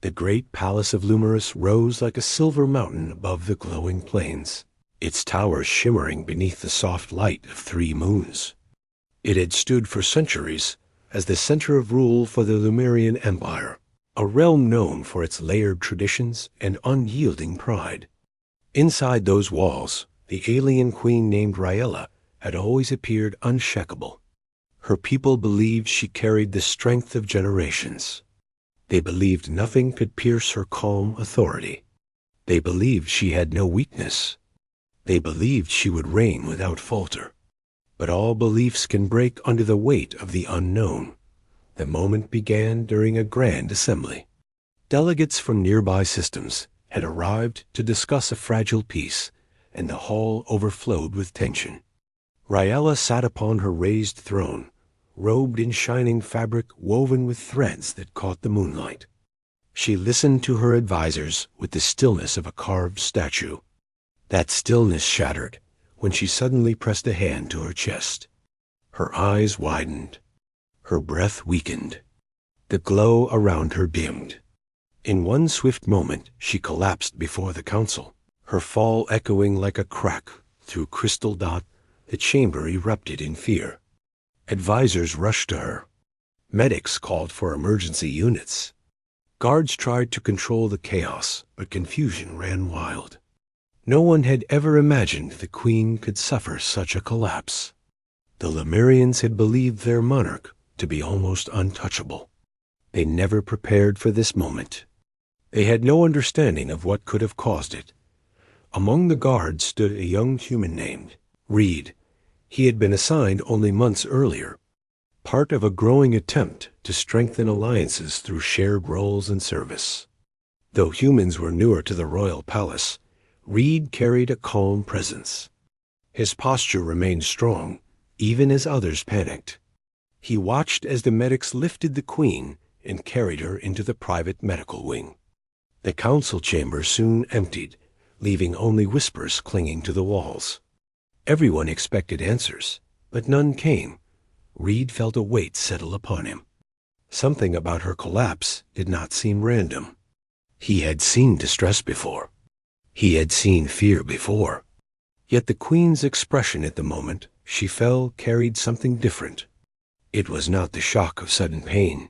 The great palace of Lumerus rose like a silver mountain above the glowing plains, its towers shimmering beneath the soft light of 3 moons. It had stood for centuries as the center of rule for the Lemurian Empire, a realm known for its layered traditions and unyielding pride. Inside those walls, the alien queen named Rhaella had always appeared unshakable. Her people believed she carried the strength of generations. They believed nothing could pierce her calm authority. They believed she had no weakness. They believed she would reign without falter. But all beliefs can break under the weight of the unknown. The moment began during a grand assembly. Delegates from nearby systems had arrived to discuss a fragile peace, and the hall overflowed with tension. Rhaella sat upon her raised throne, robed in shining fabric woven with threads that caught the moonlight. She listened to her advisors with the stillness of a carved statue. That stillness shattered when she suddenly pressed a hand to her chest. Her eyes widened. Her breath weakened. The glow around her dimmed. In one swift moment, she collapsed before the council, her fall echoing like a crack through crystal dot. The chamber erupted in fear. Advisors rushed to her. Medics called for emergency units. Guards tried to control the chaos, but confusion ran wild. No one had ever imagined the queen could suffer such a collapse. The Lemurians had believed their monarch to be almost untouchable. They never prepared for this moment. They had no understanding of what could have caused it. Among the guards stood a young human named Reed. He had been assigned only months earlier, part of a growing attempt to strengthen alliances through shared roles and service. Though humans were newer to the royal palace, Reed carried a calm presence. His posture remained strong, even as others panicked. He watched as the medics lifted the queen and carried her into the private medical wing. The council chamber soon emptied, leaving only whispers clinging to the walls. Everyone expected answers, but none came. Reed felt a weight settle upon him. Something about her collapse did not seem random. He had seen distress before. He had seen fear before. Yet the queen's expression at the moment she fell carried something different. It was not the shock of sudden pain.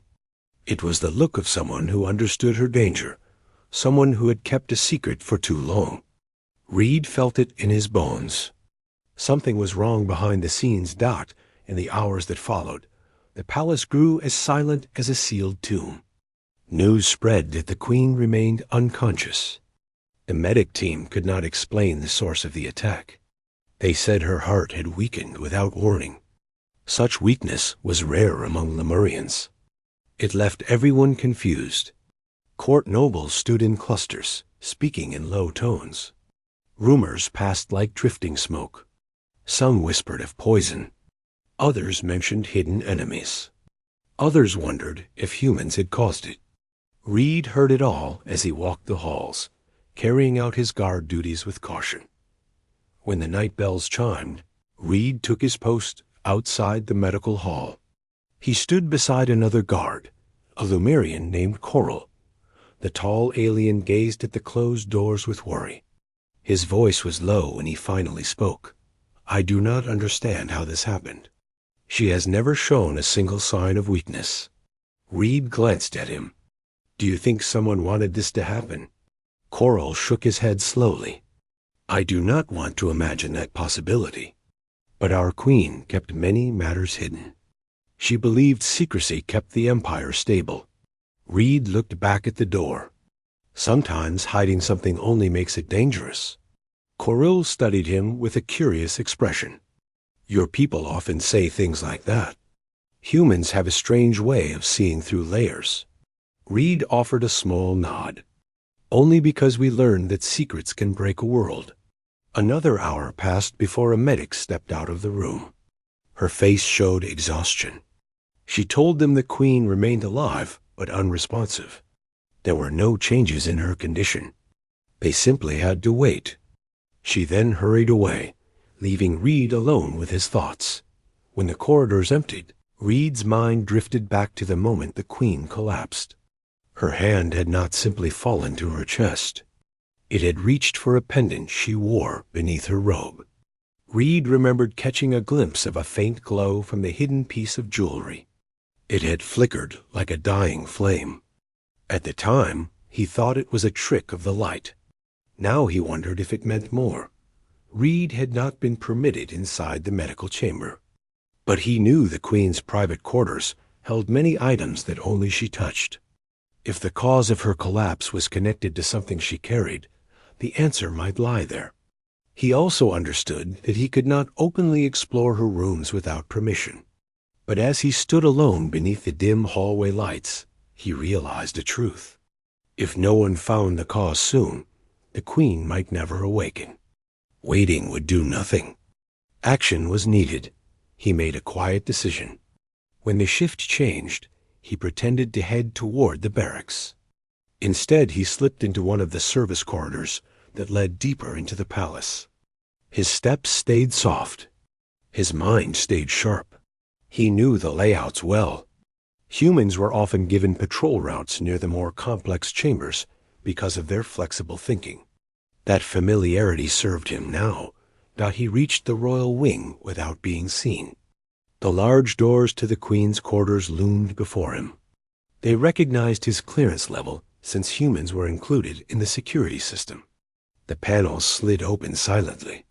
It was the look of someone who understood her danger, someone who had kept a secret for too long. Reed felt it in his bones. Something was wrong behind the scenes. In the hours that followed, the palace grew as silent as a sealed tomb. News spread that the queen remained unconscious. The medic team could not explain the source of the attack. They said her heart had weakened without warning. Such weakness was rare among Lemurians. It left everyone confused. Court nobles stood in clusters, speaking in low tones. Rumors passed like drifting smoke. Some whispered of poison. Others mentioned hidden enemies. Others wondered if humans had caused it. Reed heard it all as he walked the halls, carrying out his guard duties with caution. When the night bells chimed, Reed took his post outside the medical hall. He stood beside another guard, a Lemurian named Coral. The tall alien gazed at the closed doors with worry. His voice was low when he finally spoke. "I do not understand how this happened. She has never shown a single sign of weakness." Reed glanced at him. "Do you think someone wanted this to happen?" Coral shook his head slowly. "I do not want to imagine that possibility. But our queen kept many matters hidden. She believed secrecy kept the empire stable." Reed looked back at the door. "Sometimes hiding something only makes it dangerous." Coral studied him with a curious expression. "Your people often say things like that. Humans have a strange way of seeing through layers." Reed offered a small nod. "Only because we learned that secrets can break a world." Another hour passed before a medic stepped out of the room. Her face showed exhaustion. She told them the queen remained alive but unresponsive. There were no changes in her condition. They simply had to wait. She then hurried away, leaving Reed alone with his thoughts. When the corridors emptied, Reed's mind drifted back to the moment the queen collapsed. Her hand had not simply fallen to her chest. It had reached for a pendant she wore beneath her robe. Reed remembered catching a glimpse of a faint glow from the hidden piece of jewelry. It had flickered like a dying flame. At the time, he thought it was a trick of the light. Now he wondered if it meant more. Reed had not been permitted inside the medical chamber. But he knew the Queen's private quarters held many items that only she touched. If the cause of her collapse was connected to something she carried, the answer might lie there. He also understood that he could not openly explore her rooms without permission. But as he stood alone beneath the dim hallway lights, he realized a truth. If no one found the cause soon, the Queen might never awaken. Waiting would do nothing. Action was needed. He made a quiet decision. When the shift changed, he pretended to head toward the barracks. Instead, he slipped into one of the service corridors that led deeper into the palace. His steps stayed soft. His mind stayed sharp. He knew the layouts well. Humans were often given patrol routes near the more complex chambers because of their flexible thinking. That familiarity served him now that he reached the royal wing without being seen. The large doors to the Queen's quarters loomed before him. They recognized his clearance level since humans were included in the security system. The panels slid open silently.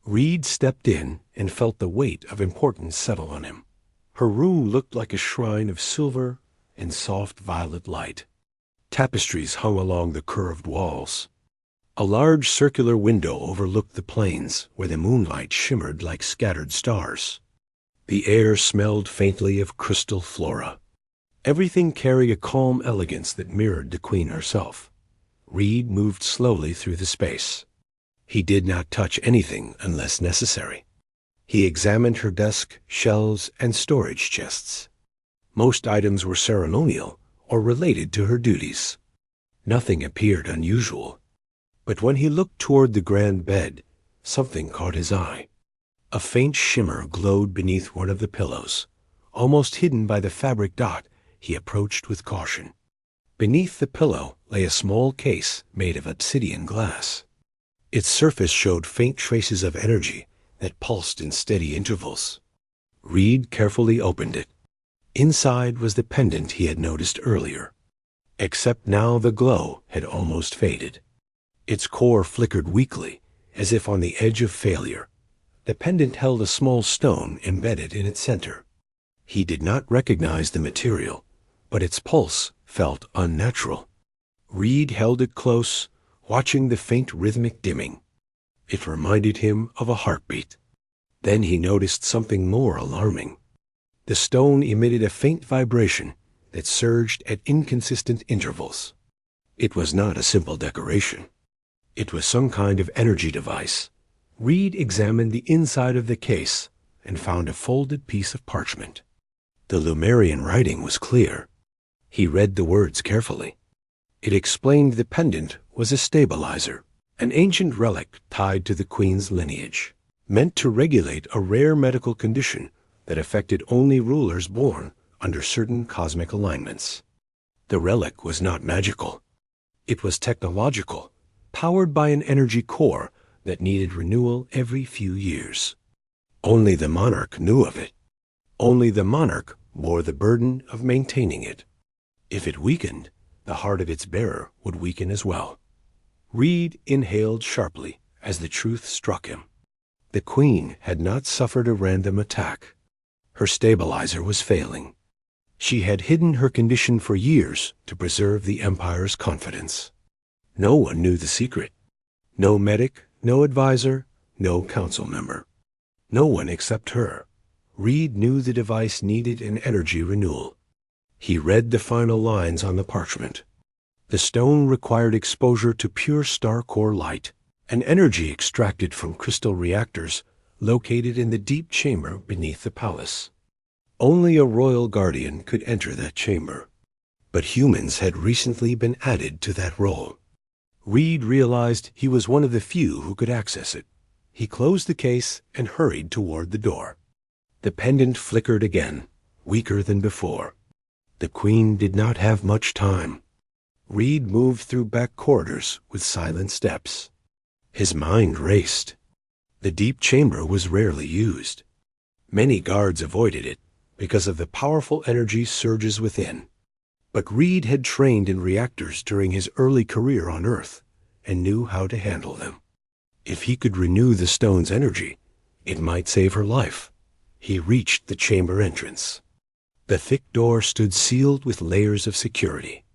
Reed stepped in and felt the weight of importance settle on him. Her room looked like a shrine of silver and soft violet light. Tapestries hung along the curved walls. A large circular window overlooked the plains where the moonlight shimmered like scattered stars. The air smelled faintly of crystal flora. Everything carried a calm elegance that mirrored the Queen herself. Reed moved slowly through the space. He did not touch anything unless necessary. He examined her desk, shelves, and storage chests. Most items were ceremonial or related to her duties. Nothing appeared unusual. But when he looked toward the grand bed, something caught his eye. A faint shimmer glowed beneath one of the pillows. Almost hidden by the fabric dot, he approached with caution. Beneath the pillow lay a small case made of obsidian glass. Its surface showed faint traces of energy that pulsed in steady intervals. Reed carefully opened it. Inside was the pendant he had noticed earlier, except now the glow had almost faded. Its core flickered weakly, as if on the edge of failure. The pendant held a small stone embedded in its center. He did not recognize the material, but its pulse felt unnatural. Reed held it close, watching the faint rhythmic dimming. It reminded him of a heartbeat. Then he noticed something more alarming. The stone emitted a faint vibration that surged at inconsistent intervals. It was not a simple decoration. It was some kind of energy device. Reed examined the inside of the case and found a folded piece of parchment. The Lumerian writing was clear. He read the words carefully. It explained the pendant was a stabilizer, an ancient relic tied to the Queen's lineage, meant to regulate a rare medical condition that affected only rulers born under certain cosmic alignments. The relic was not magical. It was technological, powered by an energy core that needed renewal every few years. Only the monarch knew of it. Only the monarch bore the burden of maintaining it. If it weakened, the heart of its bearer would weaken as well. Reed inhaled sharply as the truth struck him. The Queen had not suffered a random attack. Her stabilizer was failing. She had hidden her condition for years to preserve the Empire's confidence. No one knew the secret. No medic, no advisor, no council member. No one except her. Reed knew the device needed an energy renewal. He read the final lines on the parchment. The stone required exposure to pure star core light, an energy extracted from crystal reactors located in the deep chamber beneath the palace. Only a royal guardian could enter that chamber. But humans had recently been added to that role. Reed realized he was one of the few who could access it. He closed the case and hurried toward the door. The pendant flickered again, weaker than before. The Queen did not have much time. Reed moved through back corridors with silent steps. His mind raced. The deep chamber was rarely used. Many guards avoided it because of the powerful energy surges within. But Reed had trained in reactors during his early career on Earth and knew how to handle them. If he could renew the stone's energy, it might save her life. He reached the chamber entrance. The thick door stood sealed with layers of security.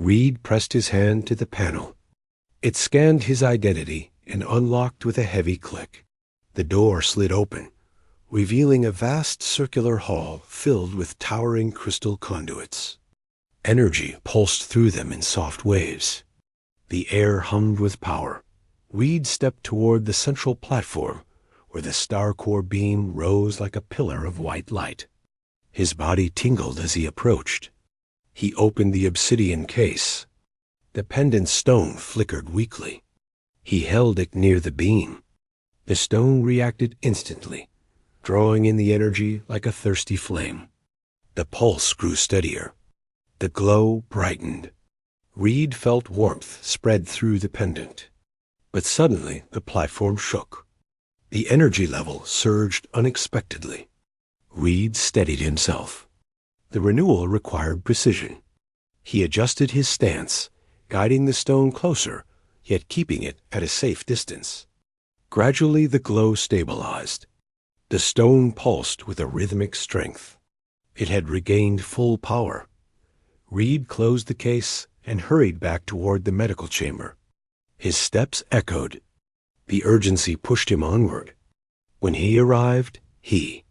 Reed pressed his hand to the panel. It scanned his identity and unlocked with a heavy click. The door slid open, revealing a vast circular hall filled with towering crystal conduits. Energy pulsed through them in soft waves. The air hummed with power. Reed stepped toward the central platform, where the star core beam rose like a pillar of white light. His body tingled as he approached. He opened the obsidian case. The pendant stone flickered weakly. He held it near the beam. The stone reacted instantly, drawing in the energy like a thirsty flame. The pulse grew steadier. The glow brightened. Reed felt warmth spread through the pendant. But suddenly the platform shook. The energy level surged unexpectedly. Reed steadied himself. The renewal required precision. He adjusted his stance, guiding the stone closer, yet keeping it at a safe distance. Gradually the glow stabilized. The stone pulsed with a rhythmic strength. It had regained full power. Reed closed the case and hurried back toward the medical chamber. His steps echoed. The urgency pushed him onward. When he arrived, he,